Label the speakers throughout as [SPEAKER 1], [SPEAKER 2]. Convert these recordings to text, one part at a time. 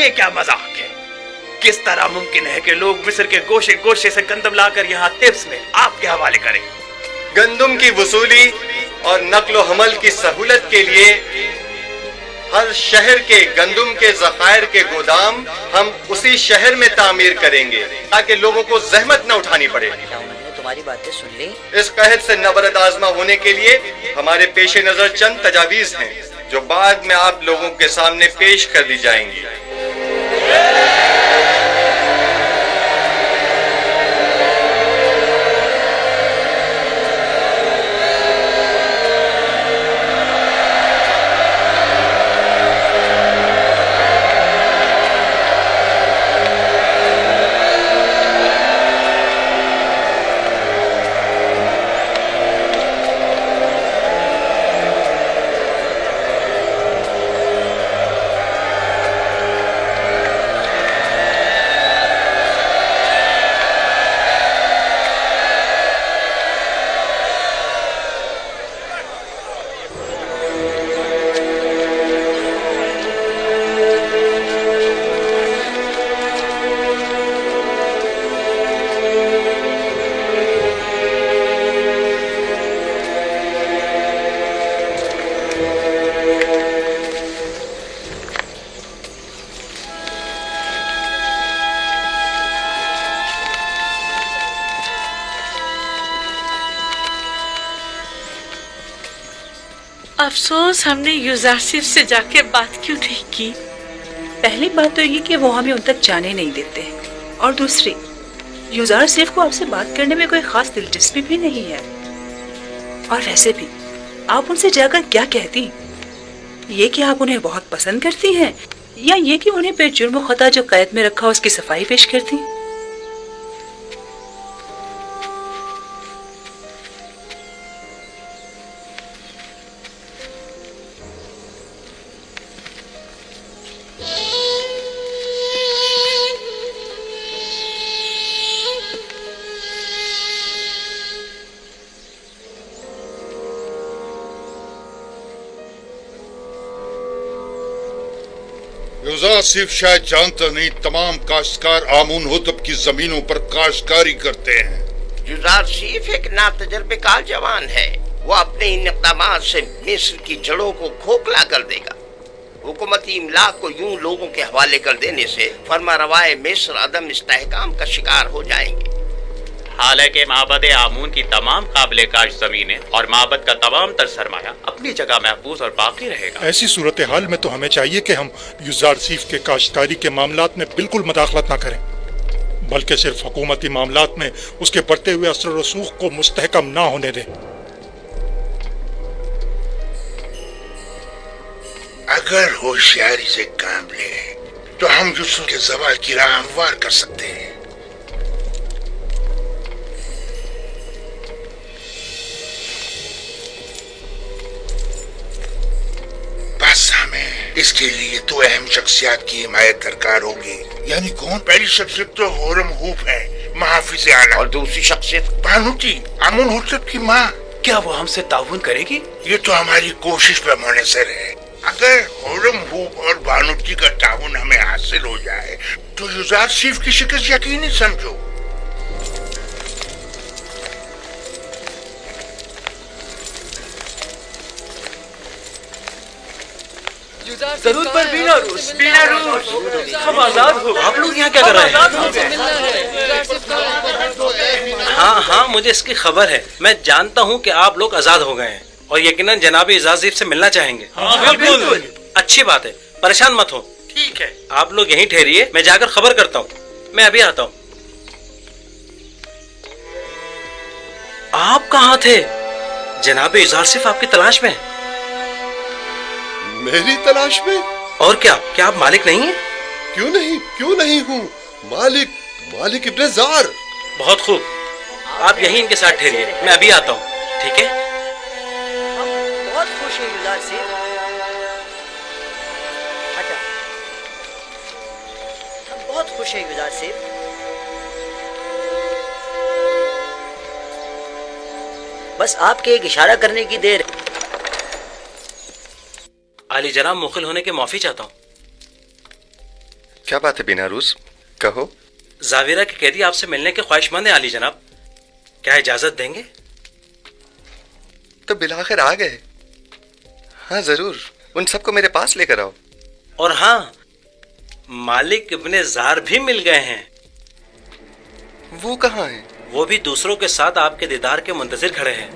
[SPEAKER 1] یہ کیا مذاق ہے؟ کس طرح ممکن ہے کہ لوگ مصر کے گوشے گوشے سے گندم لا کر یہاں تبس میں آپ کے حوالے کریں؟
[SPEAKER 2] گندم کی وصولی اور نقل و حمل کی سہولت کے لیے ہر شہر کے گندم کے ذخائر کے گودام ہم اسی شہر میں تعمیر کریں گے تاکہ لوگوں کو زحمت نہ اٹھانی پڑے۔
[SPEAKER 3] کیا انہوں نے تمہاری باتیں سن لی؟
[SPEAKER 2] اس قحط سے نبرد آزما ہونے کے لیے ہمارے پیش نظر چند تجاویز ہیں جو بعد میں آپ لوگوں کے سامنے پیش کر دی جائیں گی۔
[SPEAKER 4] افسوس ہم نے یوزارسیف سے جا کے بات کیوں نہیں کی۔
[SPEAKER 5] پہلی بات تو یہ کہ وہ ہمیں ان تک جانے نہیں دیتے، اور دوسری یوزارسیف کو آپ سے بات کرنے میں کوئی خاص دلچسپی بھی نہیں ہے، اور ویسے بھی آپ ان سے جا کر کیا کہتی؟ یہ کہ آپ انہیں بہت پسند کرتی ہیں، یا یہ کہ انہیں بے جرم و خطا جو قید میں رکھا اس کی صفائی پیش کرتی؟
[SPEAKER 6] یوزارسیف شاید جانتا نہیں تمام کاشتکار آمون ہوتب کی زمینوں پر کاشتکاری کرتے ہیں۔
[SPEAKER 7] یوزارسیف ایک ناتجربہ کار جوان ہے، وہ اپنے ان اقدامات سے مصر کی جڑوں کو کھوکھلا کر دے گا۔ حکومتی املاک کو یوں لوگوں کے حوالے کر دینے سے فرما روائے مصر عدم استحکام کا شکار ہو جائیں گے۔
[SPEAKER 1] حالانکہ معبد آمون کی تمام قابل کاشت زمینیں اور معبد کا تمام تر سرمایہ اپنی جگہ محفوظ اور باقی رہے گا۔
[SPEAKER 8] ایسی صورتحال میں تو ہمیں چاہیے کہ ہم یوزارسیف کے کاشتکاری کے معاملات میں بالکل مداخلت نہ کریں، بلکہ صرف حکومتی معاملات میں اس کے بڑھتے ہوئے اثر و رسوخ کو مستحکم نہ ہونے دیں۔
[SPEAKER 9] اگر ہوشیاری سے کام لیں تو ہم یوسف کے زوال کی راہ ہموار کر سکتے ہیں۔ بس ہمیں اس کے لیے دو اہم شخصیات کی حمایت درکار ہوگی۔ یعنی کون؟ پہلی شخصیت تو ہورم ہوپ ہے، محافظ اعلیٰ، اور دوسری شخصیت بانوتی، آمون ہوتب کی ماں۔
[SPEAKER 1] کیا وہ ہم سے تعاون کرے گی؟
[SPEAKER 9] یہ تو ہماری کوشش پہ منحصر ہے۔ اگر ہورم ہوپ اور بانوتی کا تعاون ہمیں حاصل ہو جائے تو یوزارسیف کی شکست یقینی سمجھو۔
[SPEAKER 1] ضرورت پر بینا روس ہم آزاد ہو گئے۔ آپ لوگ یہاں کیا کر رہے ہیں؟
[SPEAKER 10] ہاں مجھے اس کی خبر ہے، میں جانتا ہوں کہ آپ لوگ آزاد ہو گئے ہیں اور یقیناً جناب یوزارسیف سے ملنا چاہیں گے۔
[SPEAKER 1] بالکل
[SPEAKER 10] اچھی بات ہے، پریشان مت ہو۔
[SPEAKER 1] ٹھیک ہے،
[SPEAKER 10] آپ لوگ یہیں ٹھہریے، میں جا کر خبر کرتا ہوں، میں ابھی آتا ہوں۔ آپ کہاں تھے؟ جناب یوزارسیف آپ کی تلاش میں ہے۔
[SPEAKER 6] میری تلاش میں؟
[SPEAKER 10] اور کیا آپ مالک نہیں ہیں؟
[SPEAKER 6] کیوں نہیں ہوں؟ مالک ابن زار۔
[SPEAKER 10] بہت خوب، آپ یہیں ان کے ساتھ ٹھہریے، میں ابھی آتا ہوں، ٹھیک ہے؟
[SPEAKER 3] ہم بہت خوش ہیں یوزارسیف۔ اچھا، ہم بہت خوش ہیں یوزارسیف۔ بس آپ کے ایک اشارہ کرنے کی دیر۔
[SPEAKER 10] عالی جناب، مخل ہونے کے معافی چاہتا ہوں۔
[SPEAKER 2] क्या बात है बिनारूस, कहो।
[SPEAKER 10] जाविरा के कैदी आपसे मिलने के ख्वाहिशमंद हैं आली जनाब, क्या इजाजत देंगे?
[SPEAKER 2] तो बिलाखिर आ गए। हाँ जरूर, उन सबको मेरे पास लेकर आओ।
[SPEAKER 10] और हाँ, मालिक इब्ने जार भी मिल गए हैं।
[SPEAKER 2] वो कहाँ हैं?
[SPEAKER 10] वो भी दूसरों के साथ आपके दीदार के मुंतजिर खड़े हैं।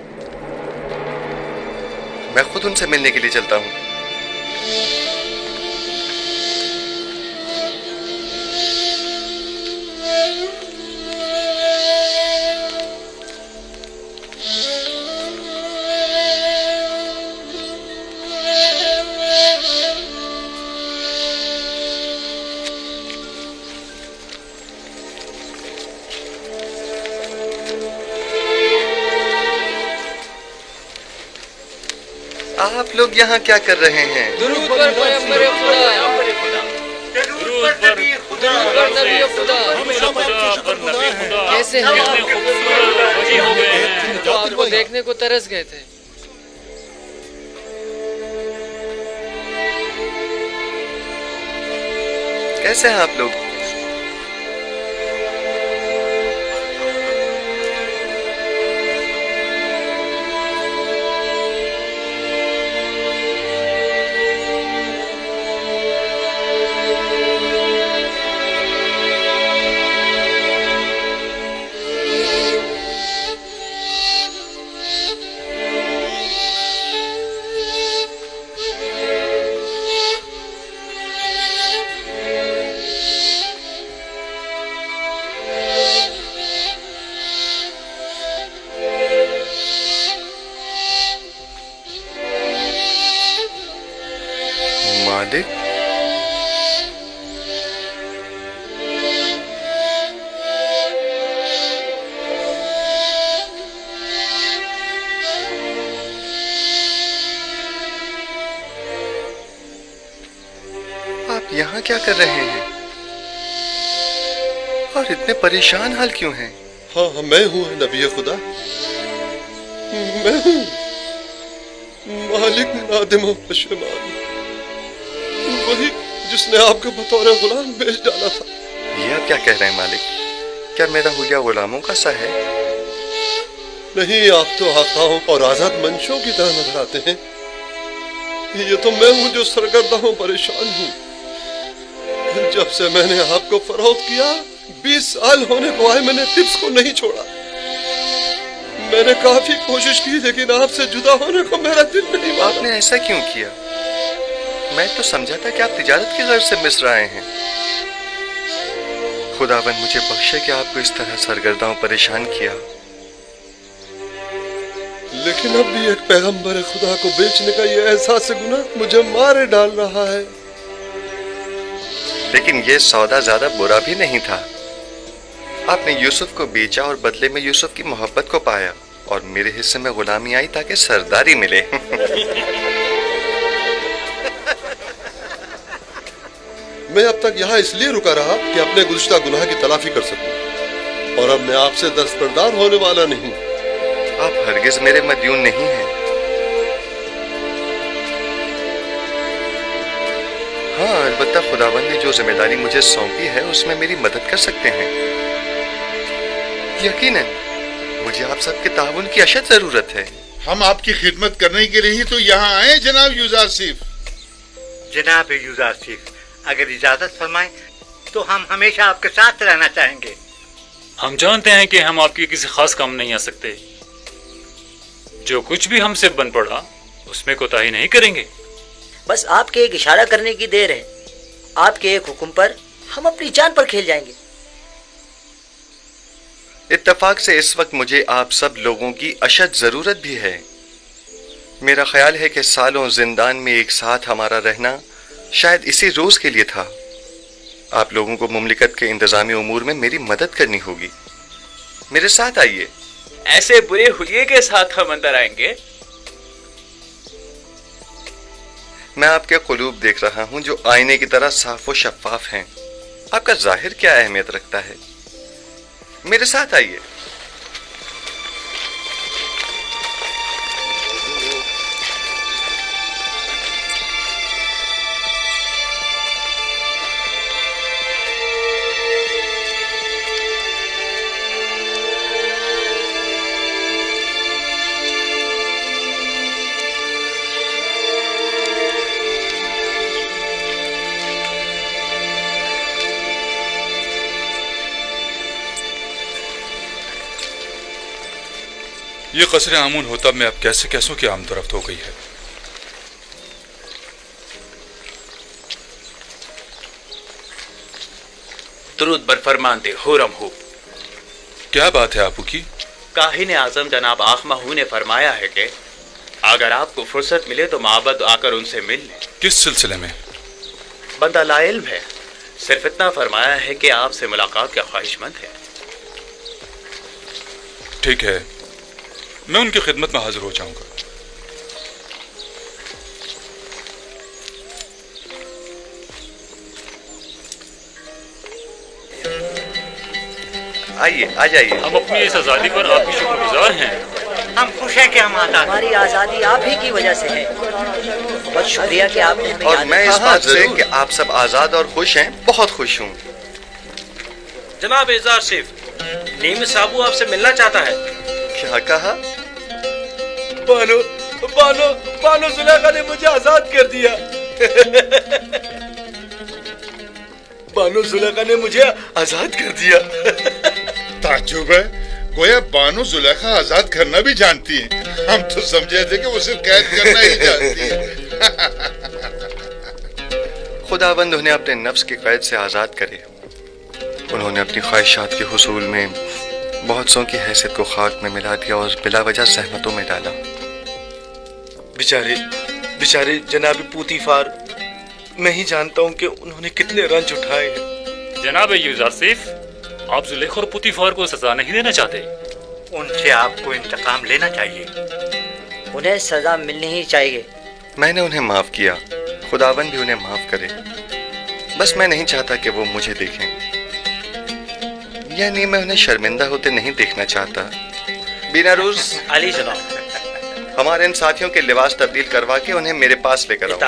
[SPEAKER 2] मैं खुद उनसे मिलने के लिए चलता हूँ। आप लोग यहाँ क्या कर रहे हैं?
[SPEAKER 11] कैसे हैं? तो आपको देखने को तरस गए थे।
[SPEAKER 2] कैसे हैं आप लोग? मालिक, आप यहाँ क्या कर रहे हैं? और इतने परेशान हाल क्यों हैं?
[SPEAKER 12] हाँ, मैं हूँ नबी खुदा, मैं हूँ मालिक नादिम व पशेमान, वही जिसने आपको बतौर गुलाम बेच डाला था।
[SPEAKER 2] ये आप क्या कह रहे हैं मालिक? क्या मेरा हुलिया गुलामों का सा है?
[SPEAKER 12] नहीं, आप तो आकाओं और आजाद मंशों की तरह नजर आते हैं। ये तो मैं हूँ जो सरगर्दा हूँ, परेशान हूँ। जब से मैंने आपको फरोख्त किया, 20 साल होने को आए, मैंने टिप्स को नहीं छोड़ा। मैंने काफी कोशिश की, लेकिन आपसे जुदा होने को मेरा दिल नहीं माना।
[SPEAKER 2] आपने ऐसा क्यों किया? मैं तो समझा था कि आप तिजारत की गर्ज से मिस्र आए हैं। खुदावन मुझे बख्शे कि आपको इस तरह सरगर्दाओं परेशान किया।
[SPEAKER 12] लेकिन अब भी एक पैगंबर खुदा को बेचने का ये एहसास गुनाह मुझे मारे डाल रहा है।
[SPEAKER 2] लेकिन ये सौदा ज्यादा बुरा भी नहीं था। आपने यूसुफ को बेचा और बदले में यूसुफ की मोहब्बत को पाया, और मेरे हिस्से में गुलामी आई ताकि सरदारी मिले।
[SPEAKER 12] मैं अब तक यहाँ इसलिए रुका रहा कि अपने गुज़िश्ता गुनाह की तलाफी कर सकूं, और अब मैं आपसे दस्तबरदार होने वाला नहीं।
[SPEAKER 2] आप हरगिज मेरे मदयून नहीं हैं। हाँ, अलबत्ता खुदावन ने जो जिम्मेदारी मुझे सौंपी है उसमें मेरी मदद कर सकते हैं। यकीनन मुझे आप सबके ताउन की अशद जरूरत है।
[SPEAKER 6] हम आपकी खिदमत करने के लिए ही तो यहाँ आए जनाब यूजारसीफ।
[SPEAKER 13] जनाब यूजारसीफ, अगर इजाजत फरमाएं तो हम हमेशा आपके साथ रहना चाहेंगे।
[SPEAKER 14] हम जानते हैं कि हम आपकी किसी खास काम नहीं आ सकते। जो कुछ भी हमसे बन पड़ा उसमें कोताही नहीं करेंगे।
[SPEAKER 3] बस आपके एक इशारा करने की देर है। आपके एक हुक्म पर हम अपनी जान पर खेल जाएंगे।
[SPEAKER 2] इत्तफाक से इस वक्त मुझे आप सब लोगों की अशद जरूरत भी है। मेरा ख्याल है कि सालों जिंदान में एक साथ हमारा रहना शायद इसी रोज के लिए था। आप लोगों को मुमलिकत के इंतजामी उमूर में मेरी मदद करनी होगी। मेरे साथ आइए।
[SPEAKER 1] ऐसे बुरे हुलिये के साथ हम अंदर आएंगे?
[SPEAKER 2] मैं आपके कुलूब देख रहा हूं जो आईने की तरह साफ व शफाफ हैं। आपका जाहिर क्या अहमियत रखता है? मेरे साथ आइए।
[SPEAKER 15] ये कसर आमून होतब में अब कैसे कैसों की आमदरफ्त हो गई है।
[SPEAKER 1] दुरूद बर फरमानते हुरम हूब।
[SPEAKER 15] क्या बात है आपू की?
[SPEAKER 1] काहिन आजम जनाब आखमाहू ने फरमाया है कि अगर आपको फुर्सत मिले तो माबद आकर उनसे मिल लें।
[SPEAKER 15] किस सिलसिले में?
[SPEAKER 1] बंदा लाइल्म है, सिर्फ इतना फरमाया है कि आपसे मुलाकात का ख्वाहिशमंद है।
[SPEAKER 15] ठीक है, मैं उनकी खिदमत में हाजिर हो जाऊंगा।
[SPEAKER 2] आइए, आ जाइए।
[SPEAKER 14] हम अपनी इस आज़ादी पर आपकी शुक्रगुजार हैं।
[SPEAKER 13] हम खुश हैं कि हम आज़ाद।
[SPEAKER 3] हमारी आज़ादी आप ही की वजह से है। बहुत शुक्रिया कि आपने हमें
[SPEAKER 2] और
[SPEAKER 3] याद
[SPEAKER 2] मैं
[SPEAKER 3] रखा।
[SPEAKER 2] इस बात से कि आप सब आजाद और खुश हैं बहुत खुश हूँ।
[SPEAKER 10] जनाब एजाज सिर्फ नीम साबू आपसे मिलना चाहता है।
[SPEAKER 2] क्या कहा?
[SPEAKER 16] बानो बानो बानो जुलेखा ने मुझे आजाद कर दिया। बानो जुलेखा ने मुझे आजाद कर दिया।
[SPEAKER 6] ताज्जुब है, गोया बानो जुलेखा आजाद करना भी जानती है। हम तो समझे थे कि वो सिर्फ कैद करना ही जानती है।
[SPEAKER 2] खुदाबंद उन्हें अपने नफ्स की कैद से आजाद करे। उन्होंने अपनी ख्वाहिशात के हुसूल में बहुत सौ की हैसियत को खाक में मिला दिया और बिला वजह सहमतों में डाला।
[SPEAKER 16] बेचारे बेचारे जनाब पूतीफार, मैं ही जानता हूँ कि उन्होंने कितने रंज उठाए हैं।
[SPEAKER 14] जनाब यूसुफ, आप जुलेखा और पुतीफार को सजा नहीं देना चाहते?
[SPEAKER 13] उनसे आपको इंतकाम लेना चाहिए।
[SPEAKER 3] उन्हें सजा मिलनी ही चाहिए।
[SPEAKER 2] मैंने उन्हें माफ किया, खुदाबंद भी उन्हें माफ करे। बस मैं नहीं चाहता कि वो मुझे देखें, यानी मैं उन्हें शर्मिंदा होते नहीं देखना चाहता। बिना रोज
[SPEAKER 10] अली जनाब,
[SPEAKER 2] हमारे इन साथियों के लिबास तब्दील करवा के उन्हें मेरे पास लेकर आओ।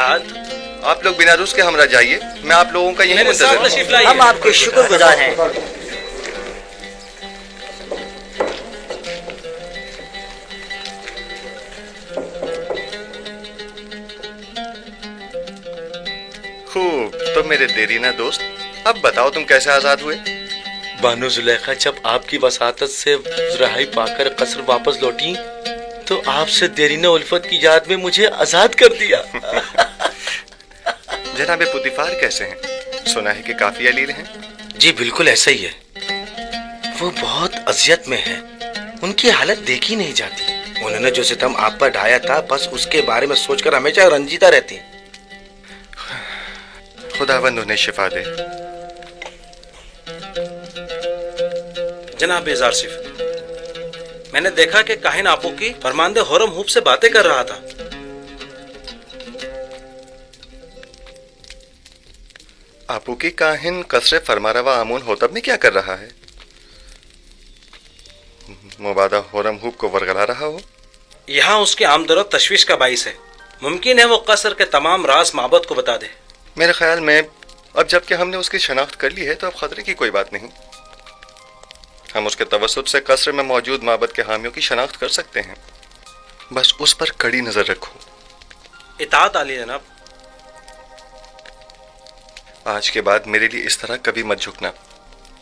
[SPEAKER 2] आप लोग बिना रूस के हमरा जाइए, मैं आप लोगों का यही मुंतज़िर हूं।
[SPEAKER 3] हम आपके शुक्रगुजार हैं।
[SPEAKER 2] खूब, तो मेरे देरीना दोस्त, अब बताओ तुम कैसे आजाद हुए?
[SPEAKER 16] बानो जुलेखा जब आपकी वसातत से रहाई पाकर कसर वापस लौटी तो आपसे देरीना उल्फत की याद में मुझे आजाद कर दिया।
[SPEAKER 2] जनाबे पुतीफार कैसे हैं? सुना है कि काफी अलील हैं।
[SPEAKER 16] जी बिल्कुल ऐसा ही है। वो बहुत अजियत में है, उनकी हालत देखी नहीं जाती। उन्होंने जो सितम आप पर ढाया था, बस उसके बारे में सोचकर हमेशा रंजीदा रहती।
[SPEAKER 2] खुदावंद उन्हें शिफा दे।
[SPEAKER 10] जनाब एजाज सिर्फ मैंने देखा कि काहिन आपू की फरमानदे हुरम हूब से बातें कर रहा था।
[SPEAKER 2] आपू की काहिन कसरे फरमारवा आमून होतब में क्या कर रहा है? मुबादा हुरम हूब को वरगला रहा हो।
[SPEAKER 10] यहाँ उसकी आमदरत तशवीश का बाइस है। मुमकिन है वो कसर के तमाम राज माबद को बता दे।
[SPEAKER 2] मेरे ख्याल में अब जबकि हमने उसकी शनाख्त कर ली है तो अब खतरे की कोई बात नहीं। हम उसके तवस्सुत से कसर में मौजूद माबद के हामियों की शनाख्त कर सकते हैं। बस उस पर कड़ी नजर रखो।
[SPEAKER 10] इताअत आली जनाब।
[SPEAKER 2] आज के बाद मेरे लिए इस तरह कभी मत झुकना।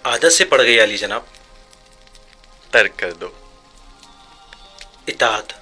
[SPEAKER 10] आदत से पड़ गई अली जनाब।
[SPEAKER 2] तर्क कर दो।
[SPEAKER 10] इताअत।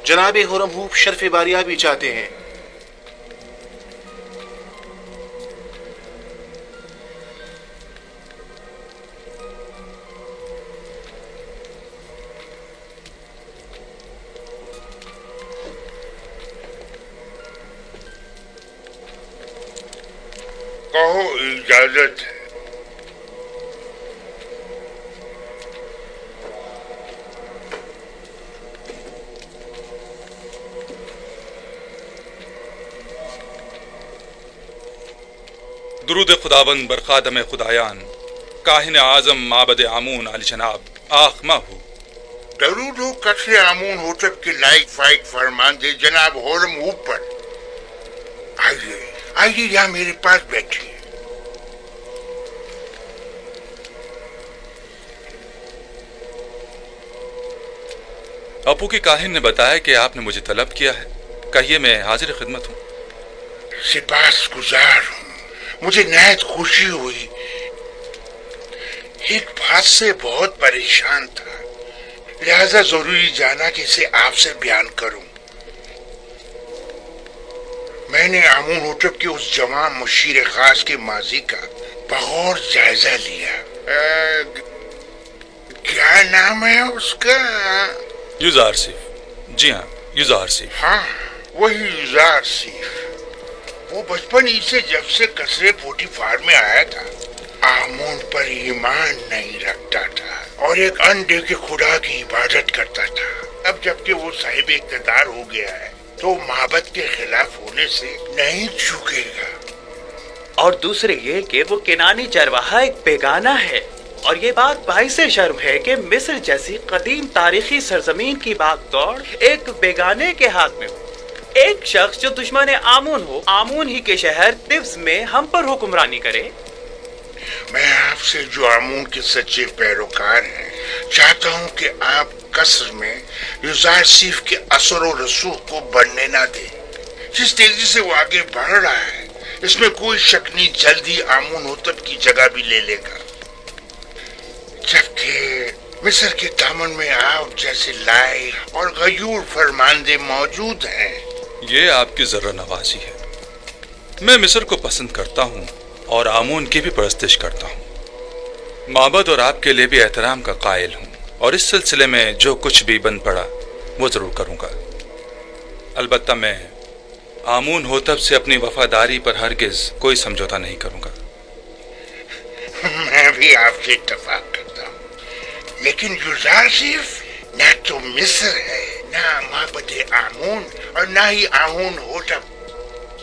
[SPEAKER 17] जनाब हुरम हूब शर्फ बारिया भी चाहते हैं।
[SPEAKER 9] कहो इजाजत है।
[SPEAKER 15] درود خداوند بر خادم خدایان کاہن اعظم معبد آمون علی جناب آخ ماہو.
[SPEAKER 9] درود ہو قصر آمون ہوتب کے لائق فائق فرمان دے جناب ہورم اوپر. آئیے آئیے یہاں میرے پاس بیٹھیے.
[SPEAKER 15] اپو کی کاہن نے بتایا کہ آپ نے مجھے طلب کیا ہے. کہیے میں حاضر خدمت ہوں.
[SPEAKER 9] سپاس گزار ہوں. مجھے نہایت خوشی ہوئی. ایک بات سے بہت پریشان تھا، لہذا ضروری جانا کہ اسے آپ سے بیان کروں. میں نے آمون ہوتب کے اس جوان مشیر خاص کے ماضی کا بغور جائزہ لیا. کیا نام ہے اس کا؟
[SPEAKER 15] یوزار سیف. جی ہاں یوزار سیف.
[SPEAKER 9] ہاں وہی یوزار سیف. وہ بچپن ہی سے جب سے قصرے پوٹی فار میں آیا تھا آمون پر ایمان نہیں رکھتا تھا اور ایک انڈے کے خدا کی عبادت کرتا تھا. اب جبکہ وہ صاحب اقتدار ہو گیا ہے تو معبد کے خلاف ہونے سے نہیں چکے گا.
[SPEAKER 1] اور دوسرے یہ کہ وہ کنانی چرواہا ایک بیگانہ ہے، اور یہ بات باعث شرم ہے کہ مصر جیسی قدیم تاریخی سرزمین کی باغ دوڑ ایک بیگانے کے ہاتھ میں ہو. ایک شخص جو دشمن آمون ہو، آمون ہی کے شہر طبس میں ہم پر حکمرانی کرے.
[SPEAKER 9] میں آپ سے جو آمون کے سچے پیروکار ہیں چاہتا ہوں کہ آپ قصر میں یوزار سیف کے اثر و رسوخ کو بڑھنے نہ دیں. جس تیزی سے وہ آگے بڑھ رہا ہے اس میں کوئی شک نہیں جلدی آمون ہوتب کی جگہ بھی لے لے گا. جبکہ مصر کے دامن میں آپ جیسے لائق اور غیور فرماندے موجود ہیں.
[SPEAKER 15] یہ آپ کی ذرہ نوازی ہے. میں مصر کو پسند کرتا ہوں اور آمون کی بھی پرستش کرتا ہوں. معبد اور آپ کے لیے بھی احترام کا قائل ہوں اور اس سلسلے میں جو کچھ بھی بن پڑا وہ ضرور کروں گا. البتہ میں آمون ہوتب سے اپنی وفاداری پر ہرگز کوئی سمجھوتا نہیں کروں گا.
[SPEAKER 9] میں بھی آپ سے اتفاق کرتا ہوں، لیکن یوزار صرف نہ تو مصر ہے، نہ معبد آمون اور نہ ہی آمون ہوتب.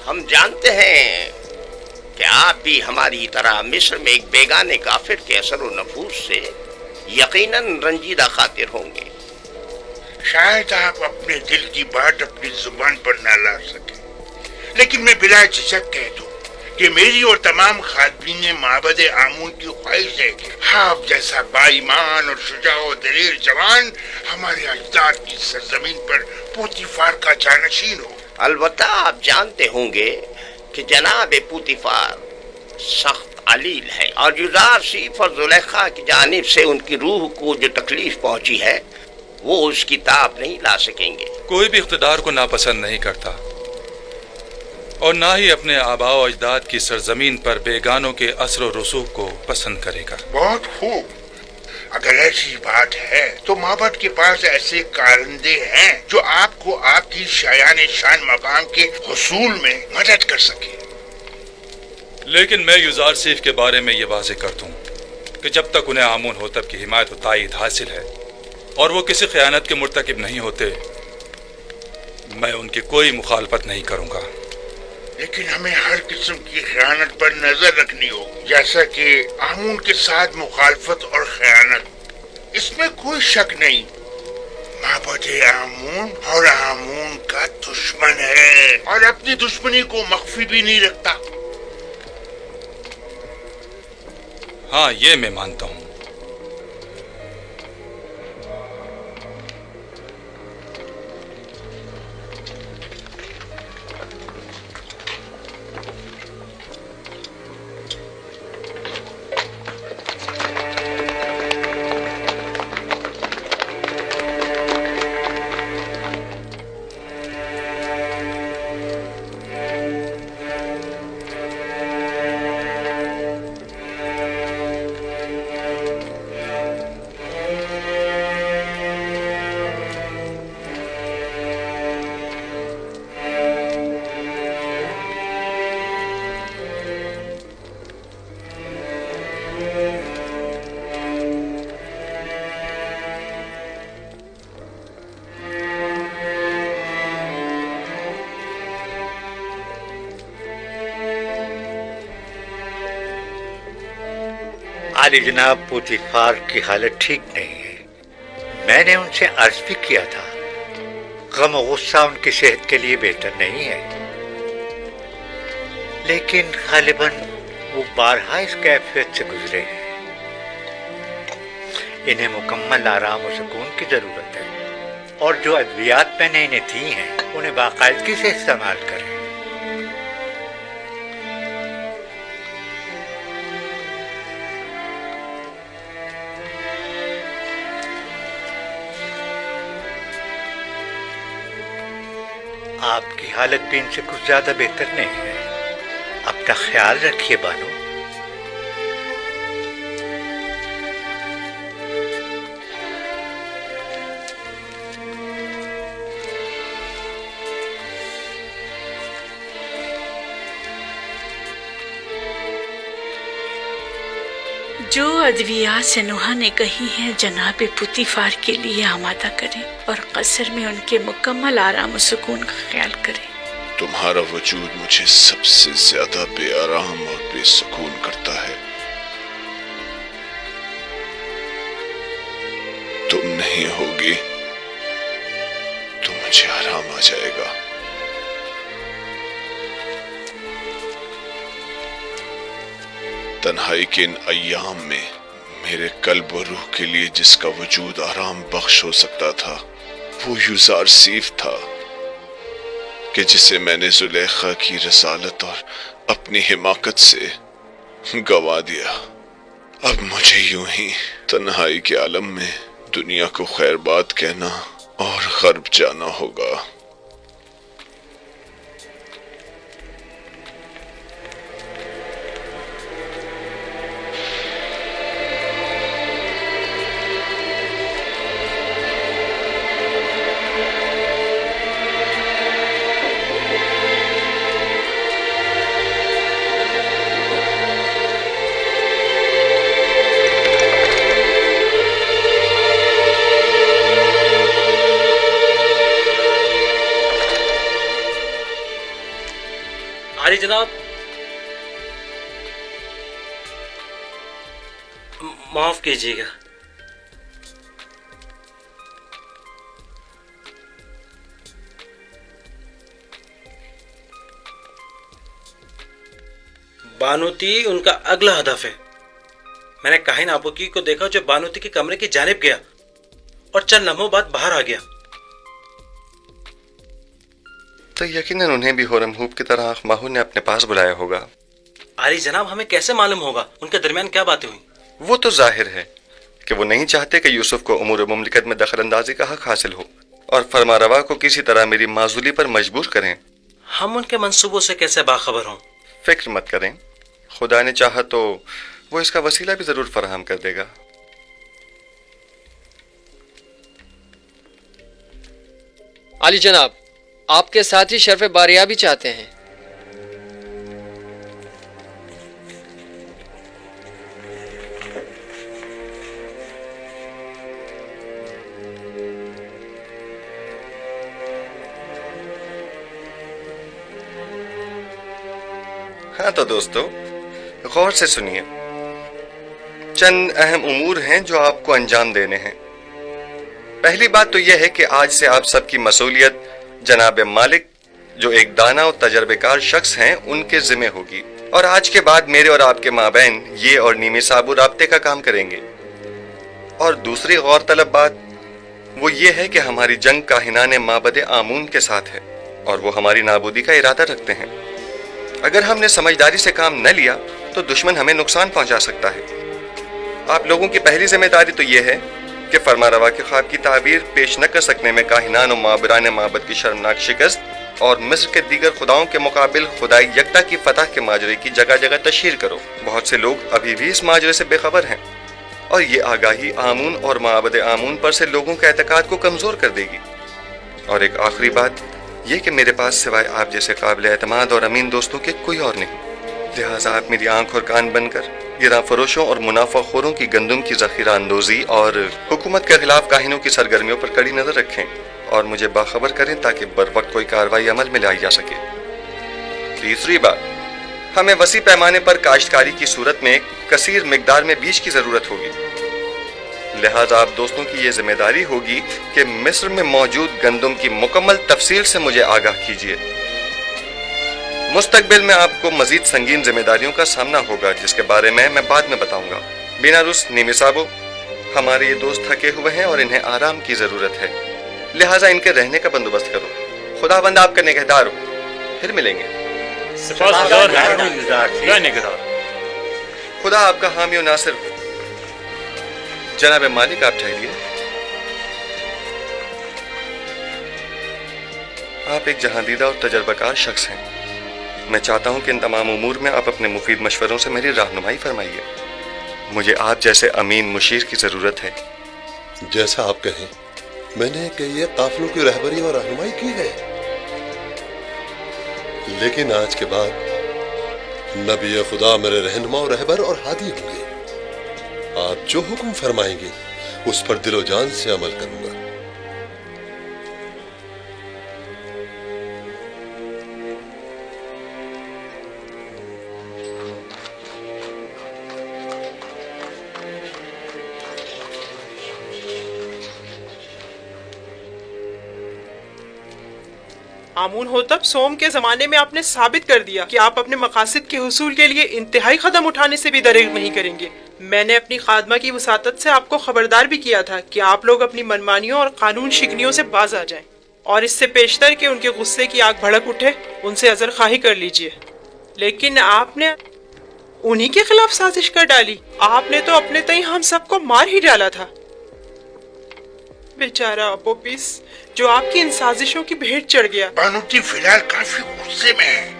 [SPEAKER 7] ہم جانتے ہیں کہ آپ بھی ہماری طرح مصر میں ایک بیگانے کافر کے اثر و نفوذ سے یقیناً رنجیدہ خاطر ہوں گے.
[SPEAKER 9] شاید آپ اپنے دل کی بات اپنی زبان پر نہ لا سکیں، لیکن میں بلا جھجک کہہ دوں کہ میری اور تمام خادمین معبد آمون کی خواہش ہے کہ آپ جیسا با ایمان اور شجاع و دلیر جوان ہمارے اجداد کی سرزمین پر پوتیفار کا جانشین ہو.
[SPEAKER 7] البتہ آپ جانتے ہوں گے کہ جناب پوتیفار سخت علیل ہے، اور یوزار سیف اور زلیخا کی جانب سے ان کی روح کو جو تکلیف پہنچی ہے وہ اس کی تاب نہیں لا سکیں گے.
[SPEAKER 15] کوئی بھی اقتدار کو ناپسند نہیں کرتا اور نہ ہی اپنے آباء و اجداد کی سرزمین پر بیگانوں کے اثر و رسوخ کو پسند کرے گا.
[SPEAKER 9] بہت خوب. اگر ایسی بات ہے تو معبد کے پاس ایسے کارندے ہیں جو آپ کو آپ کی شایان شان مقام کے حصول میں مدد کر سکے.
[SPEAKER 15] لیکن میں یوزار سیف کے بارے میں یہ واضح کر دوں کہ جب تک انہیں آمون ہوتب کی حمایت و تائید حاصل ہے اور وہ کسی خیانت کے مرتکب نہیں ہوتے، میں ان کی کوئی مخالفت نہیں کروں گا.
[SPEAKER 9] لیکن ہمیں ہر قسم کی خیانت پر نظر رکھنی ہوگی، جیسا کہ آمون کے ساتھ مخالفت اور خیانت، اس میں کوئی شک نہیں. معبد آمون اور آمون کا دشمن ہے اور اپنی دشمنی کو مخفی بھی نہیں رکھتا.
[SPEAKER 15] ہاں یہ میں مانتا ہوں.
[SPEAKER 13] आली जनाब पुतिफार की हालत ठीक नहीं है। मैंने उनसे अर्ज भी किया था, गम और गुस्सा उनकी सेहत के लिए बेहतर नहीं है, लेकिन गालिबन वो बारहा इस कैफियत से गुजरे हैं। इन्हें मुकम्मल आराम और सुकून की ज़रूरत है, और जो अद्वियात मैंने इन्हें दी हैं उन्हें बाकायदगी से इस्तेमाल करें। आपकी हालत भी इनसे कुछ ज्यादा बेहतर नहीं है। अपना ख्याल रखिए बानो।
[SPEAKER 4] जो अद्वियात से नुहा ने कही हैं जनाब पुतिफार के लिए आमादा करें और कसर में उनके मुकम्मल आराम और सुकून का ख्याल करें।
[SPEAKER 18] तुम्हारा वजूद मुझे सबसे ज्यादा बेआराम और बेसुकून करता है। तुम नहीं होगी तो मुझे आराम आ जाएगा। तन्हाई के इन अय्याम में मेरे कल्ब और रूह के लिए जिसका वजूद आराम बख्श हो सकता था वो युज़ारसीफ था कि जिसे मैंने जुलेखा की रसालत और अपनी हिमाकत से गवा दिया। अब मुझे यूं ही तन्हाई के आलम में दुनिया को खैरबाद कहना और गर्ब जाना होगा।
[SPEAKER 10] आली जनाब, माफ कीजिएगा। बानूती उनका अगला हदफ है। मैंने काहिन आबूकी को देखा जो बानूती के कमरे की जानिब गया और चंद लम्हों बाद बाहर आ गया।
[SPEAKER 2] तो यकीनन उन्हें भी होरम हूब की तरह माहू ने अपने पास बुलाया होगा।
[SPEAKER 10] आली जनाब, हमें कैसे मालूम होगा उनके दरमियान क्या बातें हुई?
[SPEAKER 2] वो तो जाहिर है कि वो नहीं चाहते कि यूसुफ को उमूर मुमलिकत में दखल अंदाजी का हक हासिल हो और फरमारवा को किसी तरह मेरी माजूली पर मजबूर करें।
[SPEAKER 10] हम उनके मंसूबों से कैसे बाखबर हों?
[SPEAKER 2] फिक्र मत करें, खुदा ने चाहा तो वो इसका वसीला भी जरूर फराहम कर देगा।
[SPEAKER 11] आली जनाब, आपके साथी शर्फ बारिया भी चाहते हैं।
[SPEAKER 2] हाँ तो दोस्तों, गौर से सुनिए। चंद अहम उमूर हैं जो आपको अंजाम देने हैं। पहली बात तो यह है कि आज से आप सबकी मसूलियत जनाब मालिक, जो एक दाना और तजर्बेकार शख्स हैं, उनके जिम्मे होगी और आज के बाद मेरे और आपके माबैन ये और नीमे साबु राब्ते का काम करेंगे। और दूसरी गौर तलब बात वो ये है कि हमारी जंग काहिनाने माबद आमून के साथ है और वो हमारी नाबूदी का इरादा रखते हैं। अगर हमने समझदारी से काम न लिया तो दुश्मन हमें नुकसान पहुंचा सकता है। आप लोगों की पहली जिम्मेदारी तो यह है कि फरमारवा के ख्वाब की ताबीर पेश न कर सकने में काहिनान और माबरान माबद की शर्मनाक शिकस्त और मिस्र के दीगर खुदाओं के मुकाबिल खुदाई यकता की फतह के माजरे की जगह जगह तशहीर करो। बहुत से लोग अभी भी इस माजरे से बेखबर हैं और ये आगाही आमून और माबद आमून पर से लोगों के एतकाद को कमजोर कर देगी। और एक आखिरी बात ये कि मेरे पास सिवाय आप जैसे काबिल एतमाद और अमीन दोस्तों के कोई और नहीं। लिहाजा आप मेरी आंख और कान बनकर गिरा फरोशों और मुनाफाखोरों की गंदुम की जखीरा अंदोजी और हुकूमत के खिलाफ काहिनों की सरगर्मियों पर कड़ी नजर रखें और मुझे बाखबर करें ताकि बर वक्त कोई कार्रवाई अमल में लाई जा सके। तीसरी बात, ہمیں وسیع پیمانے پر کاشتکاری کی صورت میں کثیر مقدار میں بیج کی ضرورت ہوگی، لہذا آپ دوستوں کی یہ ذمہ داری ہوگی کہ مصر میں موجود گندم کی مکمل تفصیل سے مجھے آگاہ کیجیے۔ مستقبل میں آپ کو مزید سنگین ذمہ داریوں کا سامنا ہوگا جس کے بارے میں بعد میں بتاؤں گا۔ بیناروس نیمی صاحبو، ہمارے یہ دوست تھکے ہوئے ہیں اور انہیں آرام کی ضرورت ہے، لہٰذا ان کے رہنے کا بندوبست کرو۔ خدا بند آپ کا نگہدار ہو، پھر ملیں گے۔ خدا آپ کا حامی و ناصر ہو۔ جناب مالک آپ ٹھہریے، آپ ایک جہاندیدہ اور تجربہ کار شخص ہیں، میں چاہتا ہوں کہ ان تمام امور میں آپ اپنے مفید مشوروں سے میری رہنمائی فرمائیے، مجھے آپ جیسے امین مشیر کی ضرورت ہے۔
[SPEAKER 12] جیسا آپ کہیں، میں نے کئی قافلوں کی رہبری اور رہنمائی کی ہے، لیکن آج کے بعد نبی خدا میرے رہنما و رہبر اور ہادی ہوں گے۔ آپ جو حکم فرمائیں گے اس پر دل و جان سے عمل کروں گا۔
[SPEAKER 19] آمون ہوتب سوم کے زمانے میں آپ نے ثابت کر دیا کہ آپ اپنے مقاصد کے حصول کے لیے انتہائی قدم اٹھانے سے بھی دریغ نہیں کریں گے۔ میں نے اپنی خادمہ کی وساطت سے آپ کو خبردار بھی کیا تھا کہ آپ لوگ اپنی منمانیوں اور قانون شکنیوں سے باز آ جائیں، اور اس سے پیشتر کہ ان کے غصے کی آگ بھڑک اٹھے ان سے عذر خواہی کر لیجئے، لیکن آپ نے انہی کے خلاف سازش کر ڈالی۔ آپ نے تو اپنے تئیں ہم سب کو مار ہی ڈالا تھا۔ بیچارہ اپوپیس جو آپ کی ان سازشوں کی بھیٹ چڑھ گیا۔
[SPEAKER 9] بانوتی فی الحال کافی غصے میں ہے،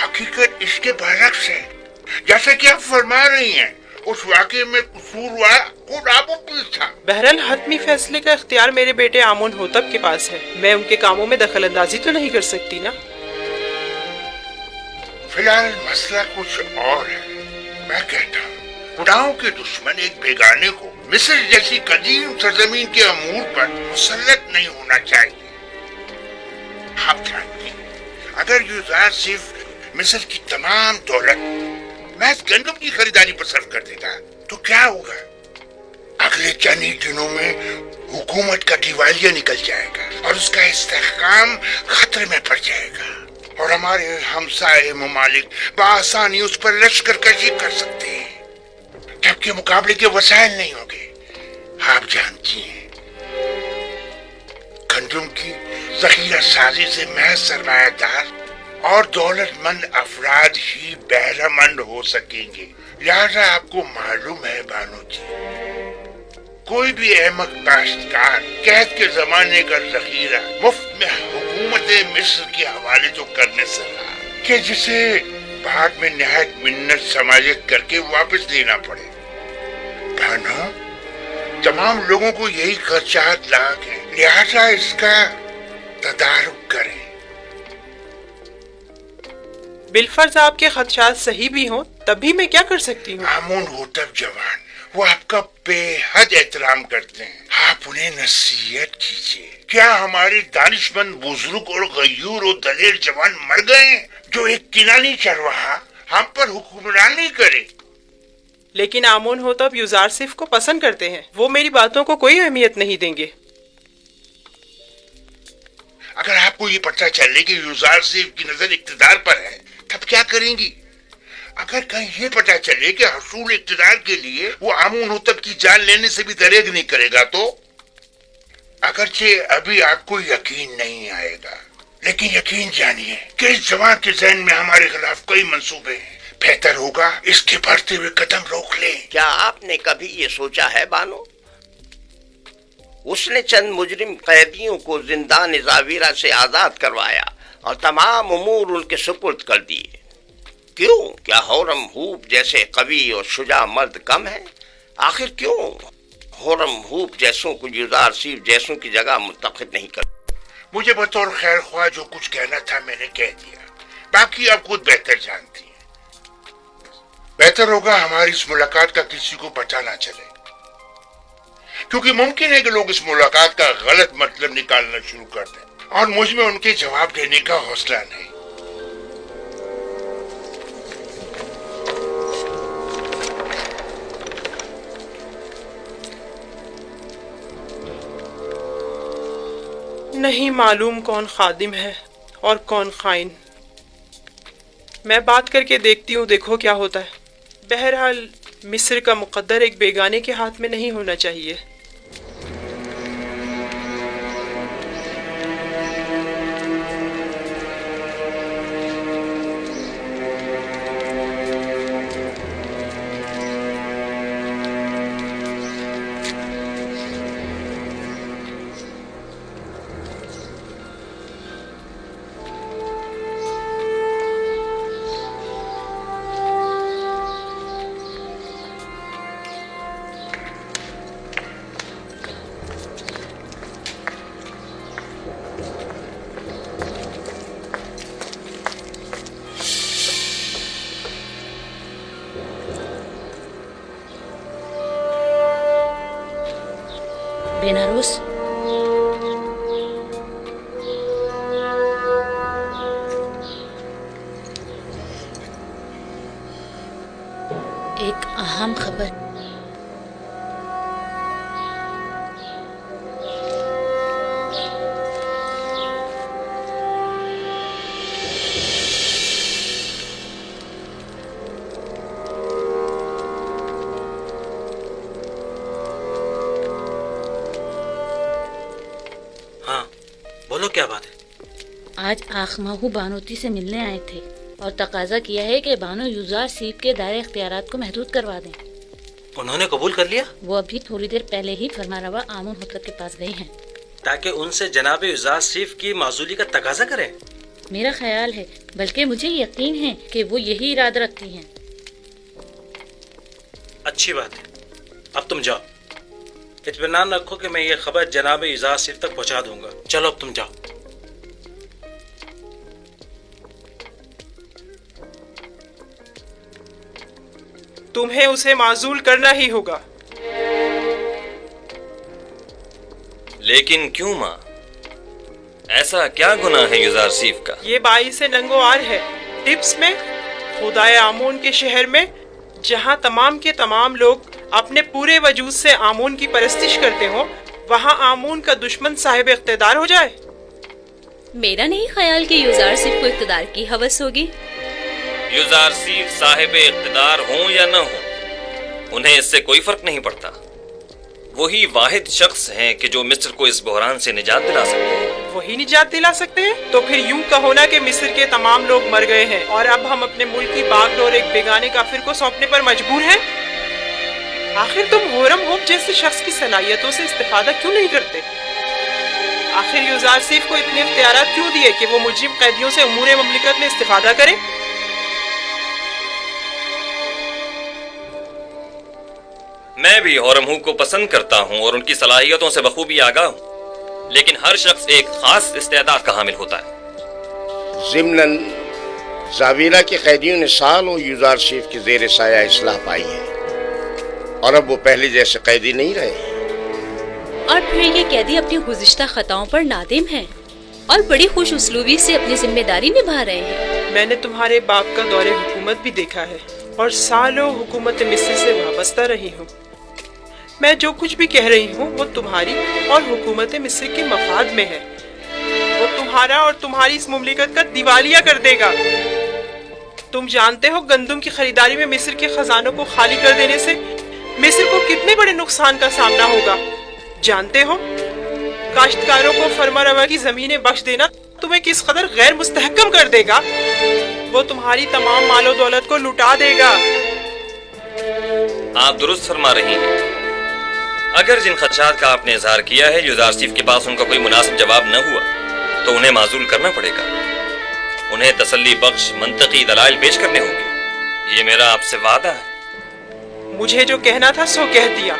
[SPEAKER 9] حقیقت اس کے برعکس ہے، جیسا کہ آپ فرما رہی ہیں اس واقعے میں قصوروار خود اپوپیس تھا۔
[SPEAKER 19] بہرحال حتمی فیصلے کا اختیار میرے بیٹے آمون ہوتب کے پاس ہے، میں ان کے کاموں میں دخل اندازی تو نہیں کر سکتی نا۔
[SPEAKER 9] فی الحال مسئلہ کچھ اور ہے، میں کہتا ہوں خداؤں کے دشمن ایک بیگانے کو مصر جیسی قدیم سرزمین کے امور پر مسلط نہیں ہونا چاہیے۔ آپ جانتے ہیں اگر یوزار صرف مصر کی تمام دولت محض گندم کی خریداری پر صرف کر دیتا تو کیا ہوگا؟ اگلے چند ہی دنوں میں حکومت کا دیوالیہ نکل جائے گا اور اس کا استحکام خطرے میں پڑ جائے گا، اور ہمارے ہمسائے ممالک بآسانی اس پر لشکر کشی کر سکتے ہیں، جبکہ مقابلے کے وسائل نہیں ہوں گے۔ آپ جانتی ہیں گندم کی ذخیرہ سازی سے محض سرمایہ دار اور دولت مند افراد ہی بہرہ مند ہو سکیں گے، لہذا آپ کو معلوم ہے بانو جی، کوئی بھی احمق کاشتکار قحط کے زمانے کا ذخیرہ مفت میں حکومت مصر کے حوالے تو کرنے سکا کہ جسے بعد میں نہایت منت سماجت کر کے واپس لینا پڑے۔ بانو، تمام لوگوں کو یہی خدشات لاحق ہیں، لہذا اس کا تدارک کریں۔
[SPEAKER 19] بالفرض آپ کے خدشات صحیح بھی ہوں تب بھی میں کیا کر سکتی ہوں؟
[SPEAKER 9] آمون ہوتب جوان، وہ آپ کا بے حد احترام کرتے ہیں، آپ انہیں نصیحت کیجیے۔ کیا ہمارے دانشمند بزرگ اور غیور و دلیر جوان مر گئے ہیں جو ایک کنانی چرواہا ہم پر حکمرانی کرے؟
[SPEAKER 19] لیکن آمون ہوتب یوزارسف کو پسند کرتے ہیں، وہ میری باتوں کو کوئی اہمیت نہیں دیں گے۔
[SPEAKER 9] اگر آپ کو یہ پتہ چلے کہ یوزارسف کی نظر اقتدار پر ہے تب کیا کریں گی؟ اگر کہیں یہ پتہ چلے کہ حصول اقتدار کے لیے وہ آمون ہوتب کی جان لینے سے بھی دریغ نہیں کرے گا تو؟ اگرچہ ابھی آپ کو یقین نہیں آئے گا، لیکن یقین جانیے کہ اس جوان کے ذہن میں ہمارے خلاف کئی منصوبے ہیں، بہتر ہوگا اس کے بڑھتے ہوئے قدم روک لیں۔
[SPEAKER 7] کیا آپ نے کبھی یہ سوچا ہے بانو؟ اس نے چند مجرم قیدیوں کو زندان زاویرہ سے آزاد کروایا اور تمام امور ان کے سپرد کر دیے۔ کیوں؟ کیا ہورم ہوپ جیسے قوی اور شجاع مرد کم ہیں؟ آخر کیوں ہورم ہوپ جیسوں کو یوزارسف جیسوں کی جگہ منتخب نہیں کر؟
[SPEAKER 9] مجھے بطور خیر خواہ جو کچھ کہنا تھا میں نے کہہ دیا، باقی آپ خود بہتر جانتی ہیں۔ بہتر ہوگا ہماری اس ملاقات کا کسی کو پتہ نہ چلے، کیونکہ ممکن ہے کہ لوگ اس ملاقات کا غلط مطلب نکالنا شروع کر دیں اور مجھ میں ان کے جواب دینے کا حوصلہ نہیں۔
[SPEAKER 19] नहीं मालूम कौन खादिम है और कौन खाइन। मैं बात करके देखती हूँ, देखो क्या होता है। बहरहाल मिस्र का मुकद्दर एक बेगाने के हाथ में नहीं होना चाहिए।
[SPEAKER 4] बेनारस, एक अहम खबर।
[SPEAKER 10] बोलो क्या बात है?
[SPEAKER 4] आज आखमाहू बानोती से मिलने आए थे और तकाजा किया है कि बानो यूजार सीफ के दायरे इख्तियारात को महदूद करवा दें।
[SPEAKER 10] उन्होंने कबूल कर लिया?
[SPEAKER 4] वो अभी थोड़ी देर पहले ही फरमारवा आमुन हुतक के पास गए हैं
[SPEAKER 10] ताकि उनसे जनाब यूजार सीफ की माजूली का तकाजा करें।
[SPEAKER 4] मेरा ख्याल है, बल्कि मुझे यकीन है कि वो यही इरादा रखती हैं।
[SPEAKER 10] अच्छी बात है, अब तुम जाओ। इत्मीनान रखो कि मैं ये खबर जनाब यूजार सीफ तक पहुंचा दूंगा। चलो अब तुम जाओ।
[SPEAKER 19] तुम्हें उसे माजूल करना ही होगा।
[SPEAKER 20] लेकिन क्यों माँ? ऐसा क्या गुनाह है यूजार सीफ का?
[SPEAKER 19] ये बाइस नंगोआर है। टिप्स में खुदाए आमून के शहर में, जहाँ तमाम के तमाम लोग अपने पूरे वजूद से आमून की परस्तिश करते हो, वहाँ आमून का दुश्मन साहिब इख्तिदार हो जाए।
[SPEAKER 21] मेरा नहीं ख्याल कि यूजार सीफ को इख्तिदार की हवस होगी।
[SPEAKER 20] यूजार सीफ साहिब इख्तिदार हों या न हो, उन्हें इससे कोई फर्क नहीं पड़ता। वही वाहिद शख्स हैं कि जो मिस्र को इस बहरान से निजात दिला सकते हैं।
[SPEAKER 19] वही निजात दिला सकते हैं? तो फिर यूं कहो ना कि मिस्र के तमाम लोग मर गए हैं और अब हम अपने मुल्क की बागडोर एक बेगाने काफिर को सौंपने पर मजबूर हैं। आखिर तुम होरम होप जैसे शख्स की सलाहियतों से इस्तेफादा क्यों नहीं करते? आखिर यूजार सीफ को इतने इख्तियारात क्यों दिए कि वो मुजरिम कैदियों से उमूर ममलिकत में इस्तेफादा करे?
[SPEAKER 20] मैं भी होरमहू को पसंद करता हूँ और उनकी सलाहियतों से बखूबी आगाह हूँ, लेकिन हर शख्स एक खास इस्तेदाद का हामिल होता है।
[SPEAKER 7] ज़िम्नन ज़ावीरा के कैदियों ने सालों यूजार सीफ के ज़ेर साया इस्लाह पाई है और अब वो पहले जैसे कैदी नहीं रहे।
[SPEAKER 21] और फिर ये कैदी अपनी गुज़िश्ता खताओं पर नादिम हैं और बड़ी खुश उसलूबी से अपनी जिम्मेदारी निभा रहे हैं।
[SPEAKER 19] मैंने तुम्हारे बाप का दौरे हुकूमत भी देखा है और सालों हुकूमत मिस्र से वाबस्ता रही हूँ। मैं जो कुछ भी कह रही हूँ वो तुम्हारी और हुकूमत मिस्र के मफाद में है। वो तुम्हारा और तुम्हारी इस मुमलिकत का दिवालिया कर देगा। तुम जानते हो गंदम की खरीदारी में मिस्र के खजानों को खाली कर देने से मिस्र को कितने बड़े नुकसान का सामना होगा। जानते हो काश्तकारों को फरमा की जमीनें बख्श देना तुम्हें किस कदर गैर मुस्तहकम कर देगा। वो तुम्हारी तमाम मालो दौलत को लुटा देगा।
[SPEAKER 20] आप दुरुस्त फरमा रही हैं। अगर जिन खदशात का आपने इजहार किया है यूजार सीफ के पास उनका कोई मुनासिब जवाब न हुआ तो उन्हें माजूल करना पड़ेगा। उन्हें तसल्ली बख्श मंतकी दलाइल पेश करने होंगे। ये मेरा आपसे वादा है।
[SPEAKER 19] मुझे जो कहना था सो कह दिया।